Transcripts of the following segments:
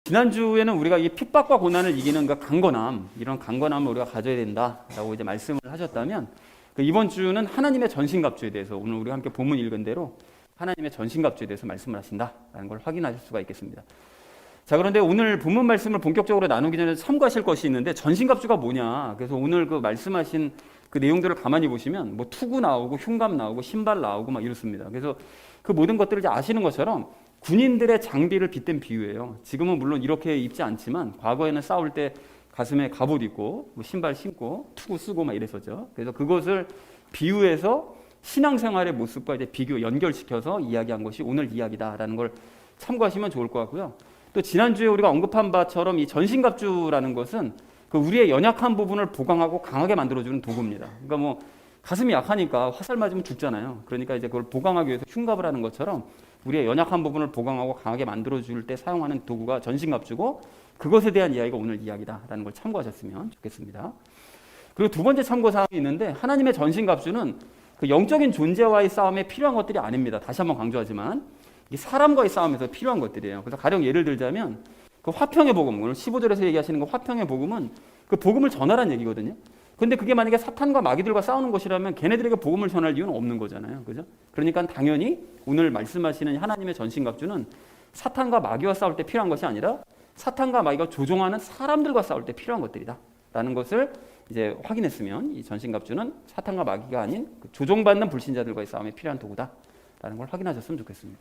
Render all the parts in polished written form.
지난주에는 우리가 이 핍박과 고난을 이기는 그 강건함, 이런 강건함을 우리가 가져야 된다라고 이제 말씀을 하셨다면, 이번 주는 하나님의 전신갑주에 대해서 오늘 우리가 함께 본문 읽은 대로 하나님의 전신갑주에 대해서 말씀을 하신다라는 걸 확인하실 수가 있겠습니다. 자, 그런데 오늘 본문 말씀을 본격적으로 나누기 전에 참고하실 것이 있는데, 전신갑주가 뭐냐? 그래서 오늘 그 말씀하신 그 내용들을 가만히 보시면 뭐 투구 나오고 흉갑 나오고 신발 나오고 막 이렇습니다. 그래서 그 모든 것들을 이제 아시는 것처럼 군인들의 장비를 빗댄 비유예요. 지금은 물론 이렇게 입지 않지만 과거에는 싸울 때 가슴에 갑옷 입고 뭐 신발 신고 투구 쓰고 막 이랬었죠. 그래서 그것을 비유해서 신앙생활의 모습과 이제 비교 연결시켜서 이야기한 것이 오늘 이야기다라는 걸 참고하시면 좋을 것 같고요. 또 지난주에 우리가 언급한 바처럼 이 전신갑주라는 것은 그 우리의 연약한 부분을 보강하고 강하게 만들어주는 도구입니다. 그러니까 뭐 가슴이 약하니까 화살 맞으면 죽잖아요. 그러니까 이제 그걸 보강하기 위해서 흉갑을 하는 것처럼 우리의 연약한 부분을 보강하고 강하게 만들어줄 때 사용하는 도구가 전신갑주고, 그것에 대한 이야기가 오늘 이야기다라는 걸 참고하셨으면 좋겠습니다. 그리고 두 번째 참고사항이 있는데, 하나님의 전신갑주는 그 영적인 존재와의 싸움에 필요한 것들이 아닙니다. 다시 한번 강조하지만 이 사람과의 싸움에서 필요한 것들이에요. 그래서 가령 예를 들자면 그 화평의 복음, 오늘 15절에서 얘기하시는 그 화평의 복음은 그 복음을 전하라는 얘기거든요. 근데 그게 만약에 사탄과 마귀들과 싸우는 것이라면 걔네들에게 복음을 전할 이유는 없는 거잖아요. 그죠? 그러니까 당연히 오늘 말씀하시는 하나님의 전신갑주는 사탄과 마귀와 싸울 때 필요한 것이 아니라 사탄과 마귀가 조종하는 사람들과 싸울 때 필요한 것들이다 라는 것을 이제 확인했으면, 이 전신갑주는 사탄과 마귀가 아닌 그 조종받는 불신자들과의 싸움에 필요한 도구다 라는 걸 확인하셨으면 좋겠습니다.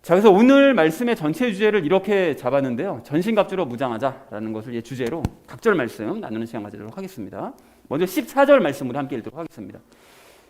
자, 그래서 오늘 말씀의 전체 주제를 이렇게 잡았는데요. 전신갑주로 무장하자라는 것을 이제 주제로 각절 말씀 나누는 시간 가지도록 하겠습니다. 먼저 14절 말씀 우리 함께 읽도록 하겠습니다.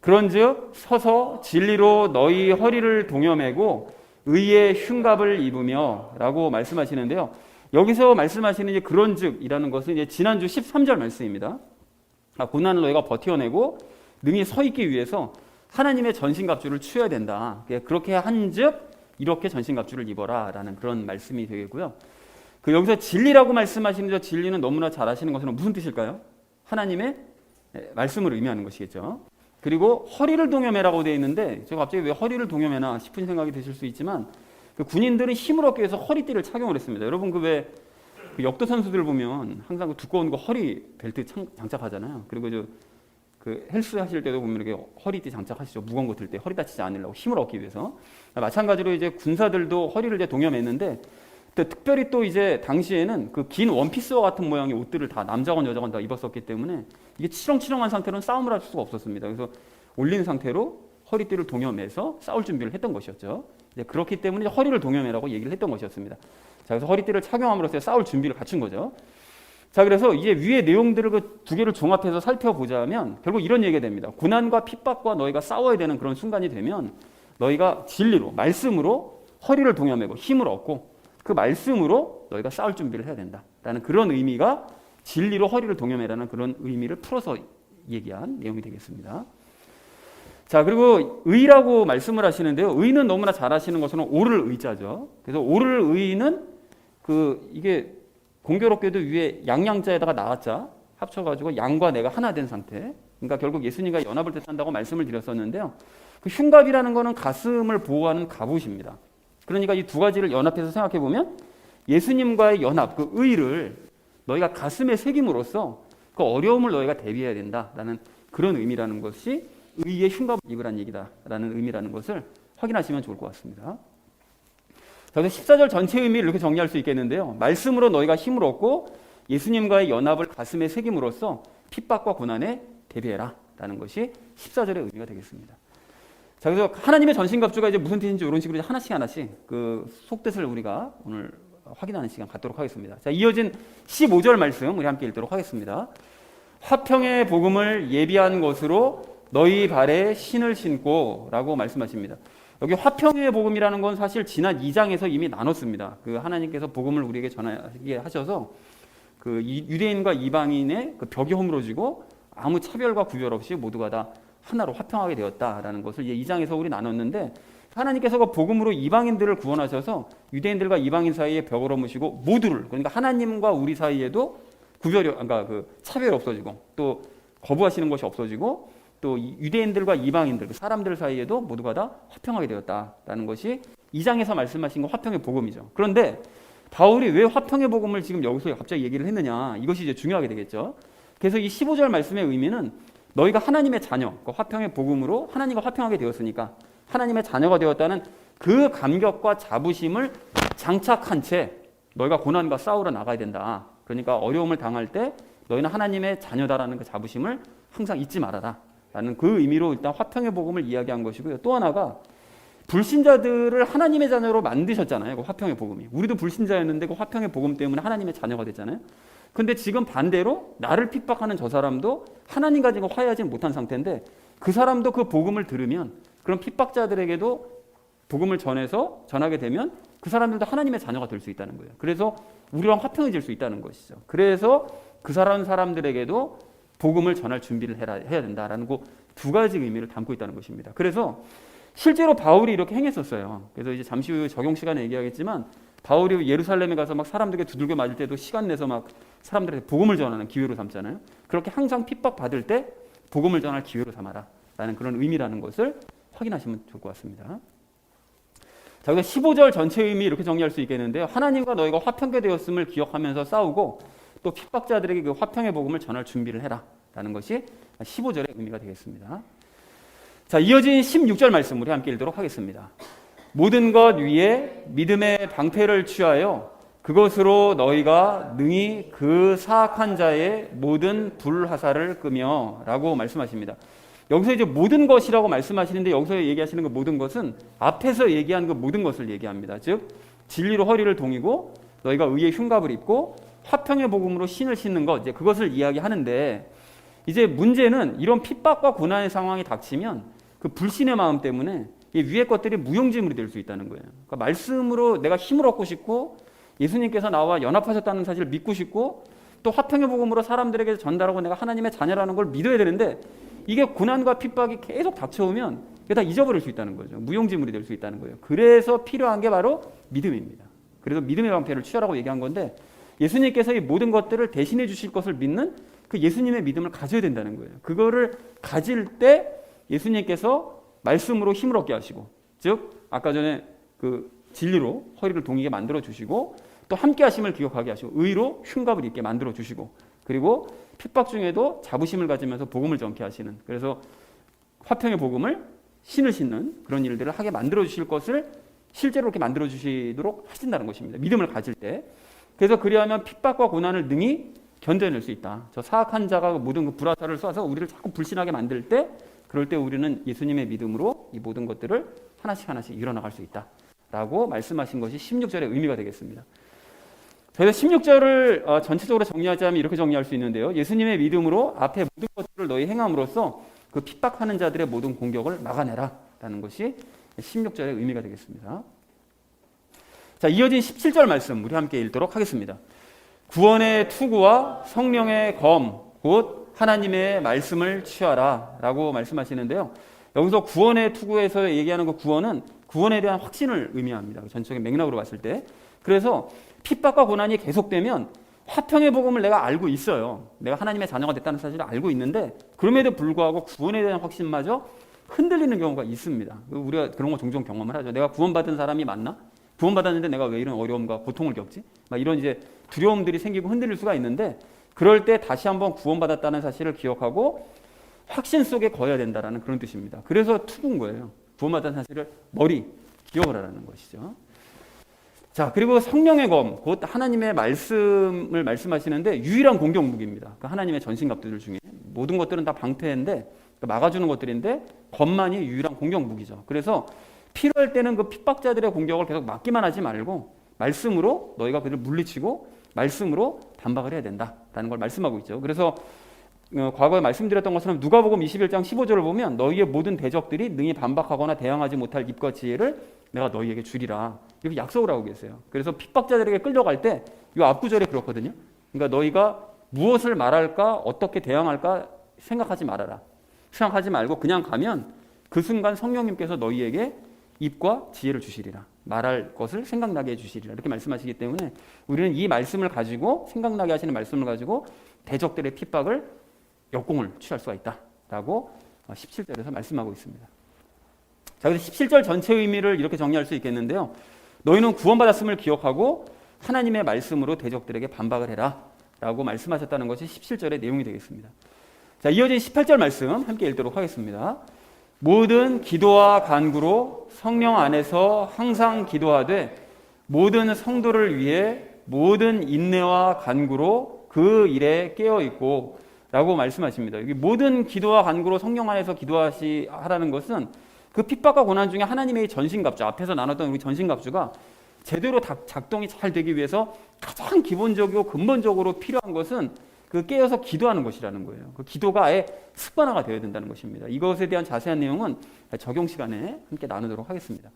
그런즉 서서 진리로 너희 허리를 동여매고 의의 흉갑을 입으며 라고 말씀하시는데요. 여기서 말씀하시는 이제 그런즉이라는 것은 이제 지난주 13절 말씀입니다. 고난을 너희가 버텨내고 능히 서 있기 위해서 하나님의 전신갑주를 취해야 된다. 그렇게 한즉 이렇게 전신갑주를 입어라 라는 그런 말씀이 되겠고요. 그 여기서 진리라고 말씀하시는 저 진리는 너무나 잘 아시는 것은 무슨 뜻일까요? 하나님의 말씀을 의미하는 것이겠죠. 그리고 허리를 동여매라고 되어 있는데, 제가 갑자기 왜 허리를 동여매나 싶은 생각이 드실 수 있지만, 그 군인들은 힘을 얻기 위해서 허리띠를 착용을 했습니다. 여러분 그 왜 그 역도 선수들 보면 항상 그 두꺼운 거 허리 벨트 장착하잖아요. 그리고 그 헬스 하실 때도 보면 이렇게 허리띠 장착하시죠. 무거운 거 들 때 허리 다치지 않으려고 힘을 얻기 위해서. 마찬가지로 이제 군사들도 허리를 이제 동여맸는데, 특별히 또 이제 당시에는 그 긴 원피스와 같은 모양의 옷들을 다 남자건 여자건 다 입었었기 때문에 이게 치렁치렁한 상태로는 싸움을 할 수가 없었습니다. 그래서 올린 상태로 허리띠를 동여매서 싸울 준비를 했던 것이었죠. 이제 그렇기 때문에 허리를 동여매라고 얘기를 했던 것이었습니다. 자, 그래서 허리띠를 착용함으로써 싸울 준비를 갖춘 거죠. 자, 그래서 이제 위의 내용들을 그 두 개를 종합해서 살펴보자면 결국 이런 얘기가 됩니다. 고난과 핍박과 너희가 싸워야 되는 그런 순간이 되면 너희가 진리로, 말씀으로 허리를 동여매고 힘을 얻고 그 말씀으로 너희가 싸울 준비를 해야 된다라는 그런 의미가, 진리로 허리를 동여매라는 그런 의미를 풀어서 얘기한 내용이 되겠습니다. 자, 그리고 의라고 말씀을 하시는데요. 의는 너무나 잘 아시는 것처럼 오를 의자죠. 그래서 오를 의는 이게 공교롭게도 위에 양양자에다가 나아자 합쳐가지고 양과 내가 하나 된 상태. 그러니까 결국 예수님과 연합을 뜻한다고 말씀을 드렸었는데요. 그 흉갑이라는 것은 가슴을 보호하는 갑옷입니다. 그러니까 이 두 가지를 연합해서 생각해 보면 예수님과의 연합, 그 의를 너희가 가슴에 새김으로써 그 어려움을 너희가 대비해야 된다라는 그런 의미라는 것이 의의 흉갑을 입으라는 얘기다라는 의미라는 것을 확인하시면 좋을 것 같습니다. 자, 그래서 14절 전체 의미를 이렇게 정리할 수 있겠는데요. 말씀으로 너희가 힘을 얻고 예수님과의 연합을 가슴에 새김으로써 핍박과 고난에 대비해라 라는 것이 14절의 의미가 되겠습니다. 자, 그래서 하나님의 전신갑주가 이제 무슨 뜻인지 이런 식으로 하나씩 그 속뜻을 우리가 오늘 확인하는 시간 갖도록 하겠습니다. 자, 이어진 15절 말씀 우리 함께 읽도록 하겠습니다. 화평의 복음을 예비한 것으로 너희 발에 신을 신고 라고 말씀하십니다. 여기 화평의 복음이라는 건 사실 지난 2장에서 이미 나눴습니다. 그 하나님께서 복음을 우리에게 전하게 하셔서 그 유대인과 이방인의 그 벽이 허물어지고 아무 차별과 구별 없이 모두가 다 하나로 화평하게 되었다라는 것을 이제 2장에서 우리 나눴는데, 하나님께서 그 복음으로 이방인들을 구원하셔서 유대인들과 이방인 사이에 벽을 허무시고 모두를, 그러니까 하나님과 우리 사이에도 그러니까 그 차별이 없어지고 또 거부하시는 것이 없어지고 또 유대인들과 이방인들, 그 사람들 사이에도 모두가 다 화평하게 되었다라는 것이 2장에서 말씀하신 건 화평의 복음이죠. 그런데 바울이 왜 화평의 복음을 지금 여기서 갑자기 얘기를 했느냐, 이것이 이제 중요하게 되겠죠. 그래서 이 15절 말씀의 의미는 너희가 하나님의 자녀, 그 화평의 복음으로 하나님과 화평하게 되었으니까 하나님의 자녀가 되었다는 그 감격과 자부심을 장착한 채 너희가 고난과 싸우러 나가야 된다. 그러니까 어려움을 당할 때 너희는 하나님의 자녀다라는 그 자부심을 항상 잊지 말아라 라는 그 의미로 일단 화평의 복음을 이야기한 것이고요. 또 하나가 불신자들을 하나님의 자녀로 만드셨잖아요. 그 화평의 복음이. 우리도 불신자였는데 그 화평의 복음 때문에 하나님의 자녀가 됐잖아요. 근데 지금 반대로 나를 핍박하는 저 사람도 하나님과 지금 화해하지 못한 상태인데 그 사람도 그 복음을 들으면 그런 핍박자들에게도 복음을 전하게 되면 그 사람들도 하나님의 자녀가 될 수 있다는 거예요. 그래서 우리랑 화평해질 수 있다는 것이죠. 그래서 그 사람들에게도 복음을 전할 준비를 해야 된다라는 그 두 가지 의미를 담고 있다는 것입니다. 그래서 실제로 바울이 이렇게 행했었어요. 그래서 이제 잠시 후 적용 시간에 얘기하겠지만 바울이 예루살렘에 가서 막 사람들에게 두들겨 맞을 때도 시간 내서 막 사람들에게 복음을 전하는 기회로 삼잖아요. 그렇게 항상 핍박받을 때 복음을 전할 기회로 삼아라 라는 그런 의미라는 것을 확인하시면 좋을 것 같습니다. 자, 그래서 15절 전체 의미 이렇게 정리할 수 있겠는데요. 하나님과 너희가 화평케 되었음을 기억하면서 싸우고 또 핍박자들에게 그 화평의 복음을 전할 준비를 해라 라는 것이 15절의 의미가 되겠습니다. 자, 이어진 16절 말씀 우리 함께 읽도록 하겠습니다. 모든 것 위에 믿음의 방패를 취하여 그것으로 너희가 능히 그 사악한 자의 모든 불화살을 끄며 라고 말씀하십니다. 여기서 이제 모든 것이라고 말씀하시는데 여기서 얘기하시는 그 모든 것은 앞에서 얘기한 그 모든 것을 얘기합니다. 즉 진리로 허리를 동이고 너희가 의의 흉갑을 입고 화평의 복음으로 신을 신는 것, 이제 그것을 이야기하는데 이제 문제는 이런 핍박과 고난의 상황이 닥치면 그 불신의 마음 때문에 이 위의 것들이 무용지물이 될 수 있다는 거예요. 그러니까 말씀으로 내가 힘을 얻고 싶고 예수님께서 나와 연합하셨다는 사실을 믿고 싶고 또 화평의 복음으로 사람들에게 전달하고 내가 하나님의 자녀라는 걸 믿어야 되는데 이게 고난과 핍박이 계속 닥쳐오면 이게 다 잊어버릴 수 있다는 거죠. 무용지물이 될 수 있다는 거예요. 그래서 필요한 게 바로 믿음입니다. 그래서 믿음의 방패를 취하라고 얘기한 건데 예수님께서 이 모든 것들을 대신해 주실 것을 믿는 그 예수님의 믿음을 가져야 된다는 거예요. 그거를 가질 때 예수님께서 말씀으로 힘을 얻게 하시고, 즉 아까 전에 그 진리로 허리를 동이게 만들어 주시고 또 함께 하심을 기억하게 하시고 의로 흉갑을 입게 만들어 주시고 그리고 핍박 중에도 자부심을 가지면서 복음을 전케 하시는, 그래서 화평의 복음을 신을 신는 그런 일들을 하게 만들어 주실 것을 실제로 이렇게 만들어 주시도록 하신다는 것입니다. 믿음을 가질 때. 그래서 그리하면 핍박과 고난을 능히 견뎌낼 수 있다. 저 사악한 자가 모든 그 불화살을 쏴서 우리를 자꾸 불신하게 만들 때 그럴 때 우리는 예수님의 믿음으로 이 모든 것들을 하나씩 하나씩 이뤄나갈 수 있다라고 말씀하신 것이 16절의 의미가 되겠습니다. 그래서 16절을 전체적으로 정리하자면 이렇게 정리할 수 있는데요. 예수님의 믿음으로 앞에 모든 것들을 너희 행함으로써 그 핍박하는 자들의 모든 공격을 막아내라 라는 것이 16절의 의미가 되겠습니다. 자, 이어진 17절 말씀 우리 함께 읽도록 하겠습니다. 구원의 투구와 성령의 검 곧 하나님의 말씀을 취하라 라고 말씀하시는데요. 여기서 구원의 투구에서 얘기하는 그 구원은 구원에 대한 확신을 의미합니다. 전적인 맥락으로 봤을 때. 그래서 핍박과 고난이 계속되면 화평의 복음을 내가 알고 있어요. 내가 하나님의 자녀가 됐다는 사실을 알고 있는데 그럼에도 불구하고 구원에 대한 확신마저 흔들리는 경우가 있습니다. 우리가 그런 거 종종 경험을 하죠. 내가 구원받은 사람이 맞나? 구원받았는데 내가 왜 이런 어려움과 고통을 겪지? 막 이런 이제 두려움들이 생기고 흔들릴 수가 있는데 그럴 때 다시 한번 구원받았다는 사실을 기억하고 확신 속에 거해야 된다는 그런 뜻입니다. 그래서 투구인 거예요. 구원받은 사실을 기억을 하라는 것이죠. 자, 그리고 성령의 검, 곧 하나님의 말씀을 말씀하시는데 유일한 공격 무기입니다. 그 하나님의 전신갑들 중에 모든 것들은 다 방패인데 막아주는 것들인데 검만이 유일한 공격 무기죠. 그래서 필요할 때는 그 핍박자들의 공격을 계속 막기만 하지 말고 말씀으로 너희가 그들을 물리치고 말씀으로 반박을 해야 된다라는 걸 말씀하고 있죠. 그래서 과거에 말씀드렸던 것처럼 누가복음 21장 15절을 보면 너희의 모든 대적들이 능히 반박하거나 대항하지 못할 입과 지혜를 내가 너희에게 주리라 이렇게 약속을 하고 계세요. 그래서 핍박자들에게 끌려갈 때 이 앞구절에 그렇거든요. 그러니까 너희가 무엇을 말할까 어떻게 대항할까 생각하지 말아라. 생각하지 말고 그냥 가면 그 순간 성령님께서 너희에게 입과 지혜를 주시리라. 말할 것을 생각나게 해주시리라. 이렇게 말씀하시기 때문에 우리는 이 말씀을 가지고 생각나게 하시는 말씀을 가지고 대적들의 핍박을 역공을 취할 수가 있다라고 17절에서 말씀하고 있습니다. 자, 그래서 17절 전체 의미를 이렇게 정리할 수 있겠는데요. 너희는 구원받았음을 기억하고 하나님의 말씀으로 대적들에게 반박을 해라 라고 말씀하셨다는 것이 17절의 내용이 되겠습니다. 자, 이어진 18절 말씀 함께 읽도록 하겠습니다. 모든 기도와 간구로 성령 안에서 항상 기도하되 모든 성도를 위해 모든 인내와 간구로 그 일에 깨어있고 라고 말씀하십니다. 여기 모든 기도와 간구로 성령 안에서 기도하라는 것은 그 핍박과 고난 중에 하나님의 전신갑주, 앞에서 나눴던 우리 전신갑주가 제대로 작동이 잘 되기 위해서 가장 기본적이고 근본적으로 필요한 것은 그 깨어서 기도하는 것이라는 거예요. 그 기도가 아예 습관화가 되어야 된다는 것입니다. 이것에 대한 자세한 내용은 적용 시간에 함께 나누도록 하겠습니다.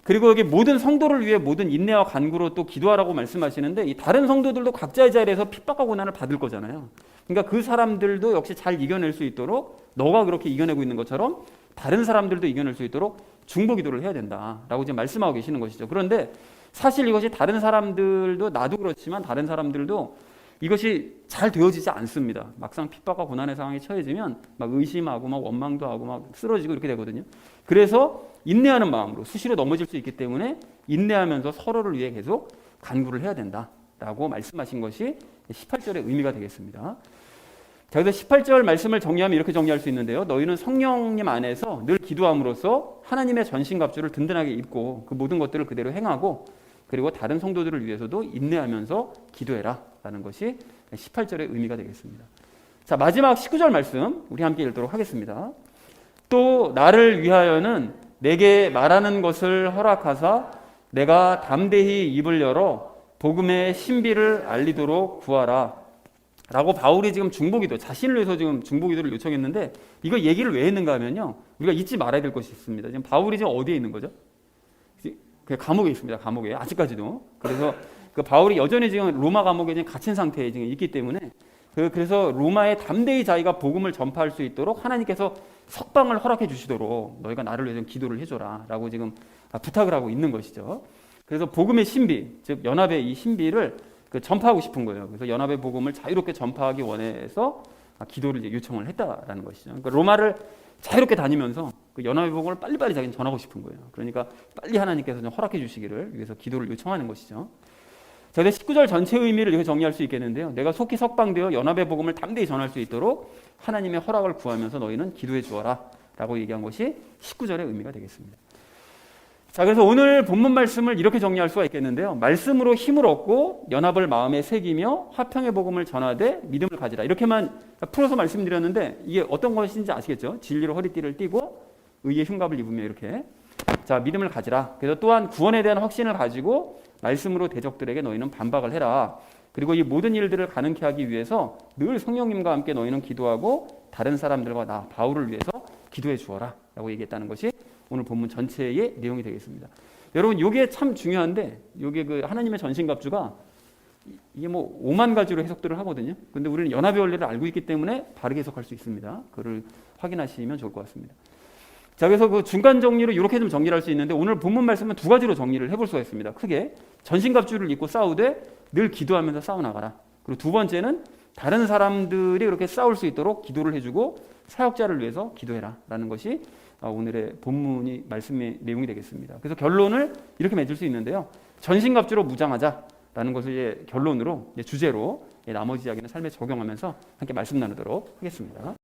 그리고 여기 모든 성도를 위해 모든 인내와 간구로 또 기도하라고 말씀하시는데 이 다른 성도들도 각자의 자리에서 핍박과 고난을 받을 거잖아요. 그러니까 그 사람들도 역시 잘 이겨낼 수 있도록 너가 그렇게 이겨내고 있는 것처럼 다른 사람들도 이겨낼 수 있도록 중보 기도를 해야 된다라고 지금 말씀하고 계시는 것이죠. 그런데 사실 이것이 다른 사람들도 나도 그렇지만 다른 사람들도 이것이 잘 되어지지 않습니다. 막상 핍박과 고난의 상황에 처해지면 막 의심하고 막 원망도 하고 막 쓰러지고 이렇게 되거든요. 그래서 인내하는 마음으로 수시로 넘어질 수 있기 때문에 인내하면서 서로를 위해 계속 간구를 해야 된다라고 말씀하신 것이 18절의 의미가 되겠습니다. 자, 그래서 18절 말씀을 정리하면 이렇게 정리할 수 있는데요. 너희는 성령님 안에서 늘 기도함으로써 하나님의 전신갑주를 든든하게 입고 그 모든 것들을 그대로 행하고 그리고 다른 성도들을 위해서도 인내하면서 기도해라 라는 것이 18절의 의미가 되겠습니다. 자, 마지막 19절 말씀 우리 함께 읽도록 하겠습니다. 또 나를 위하여는 내게 말하는 것을 허락하사 내가 담대히 입을 열어 복음의 신비를 알리도록 구하라 라고 바울이 지금 중보기도, 자신을 위해서 지금 중보기도를 요청했는데 이거 얘기를 왜 했는가 하면요, 우리가 잊지 말아야 될 것이 있습니다. 지금 바울이 지금 어디에 있는 거죠? 감옥에 있습니다. 감옥에 아직까지도. 그래서 그 바울이 여전히 지금 로마 감옥에 지금 갇힌 상태에 지금 있기 때문에 그래서 로마에 담대히 자기가 복음을 전파할 수 있도록 하나님께서 석방을 허락해 주시도록 너희가 나를 위해서 기도를 해줘라 라고 지금 부탁을 하고 있는 것이죠. 그래서 복음의 신비, 즉 연합의 이 신비를 전파하고 싶은 거예요. 그래서 연합의 복음을 자유롭게 전파하기 원해서 기도를 이제 요청을 했다라는 것이죠. 그러니까 로마를 자유롭게 다니면서 그 연합의 복음을 빨리빨리 자기는 전하고 싶은 거예요. 그러니까 빨리 하나님께서 좀 허락해 주시기를 위해서 기도를 요청하는 것이죠. 자, 19절 전체 의미를 이렇게 정리할 수 있겠는데요. 내가 속히 석방되어 연합의 복음을 담대히 전할 수 있도록 하나님의 허락을 구하면서 너희는 기도해 주어라 라고 얘기한 것이 19절의 의미가 되겠습니다. 자, 그래서 오늘 본문 말씀을 이렇게 정리할 수가 있겠는데요. 말씀으로 힘을 얻고 연합을 마음에 새기며 화평의 복음을 전하되 믿음을 가지라. 이렇게만 풀어서 말씀드렸는데 이게 어떤 것인지 아시겠죠? 진리로 허리띠를 띠고 의의 흉갑을 입으며 이렇게. 자, 믿음을 가지라. 그래서 또한 구원에 대한 확신을 가지고 말씀으로 대적들에게 너희는 반박을 해라. 그리고 이 모든 일들을 가능케 하기 위해서 늘 성령님과 함께 너희는 기도하고 다른 사람들과 나 바울을 위해서 기도해 주어라 라고 얘기했다는 것이 오늘 본문 전체의 내용이 되겠습니다. 여러분, 이게 참 중요한데 이게 그 하나님의 전신갑주가 이게 뭐 5만 가지로 해석들을 하거든요. 근데 우리는 연합의 원리를 알고 있기 때문에 바르게 해석할 수 있습니다. 그걸 확인하시면 좋을 것 같습니다. 자, 그래서 그 중간 정리로 이렇게 좀 정리를 할 수 있는데 오늘 본문 말씀은 두 가지로 정리를 해볼 수가 있습니다. 크게 전신갑주를 입고 싸우되 늘 기도하면서 싸워나가라. 그리고 두 번째는 다른 사람들이 그렇게 싸울 수 있도록 기도를 해주고 사역자를 위해서 기도해라 라는 것이 오늘의 본문이 말씀의 내용이 되겠습니다. 그래서 결론을 이렇게 맺을 수 있는데요. 전신갑주로 무장하자라는 것을 이제 결론으로, 이제 주제로 나머지 이야기는 삶에 적용하면서 함께 말씀 나누도록 하겠습니다.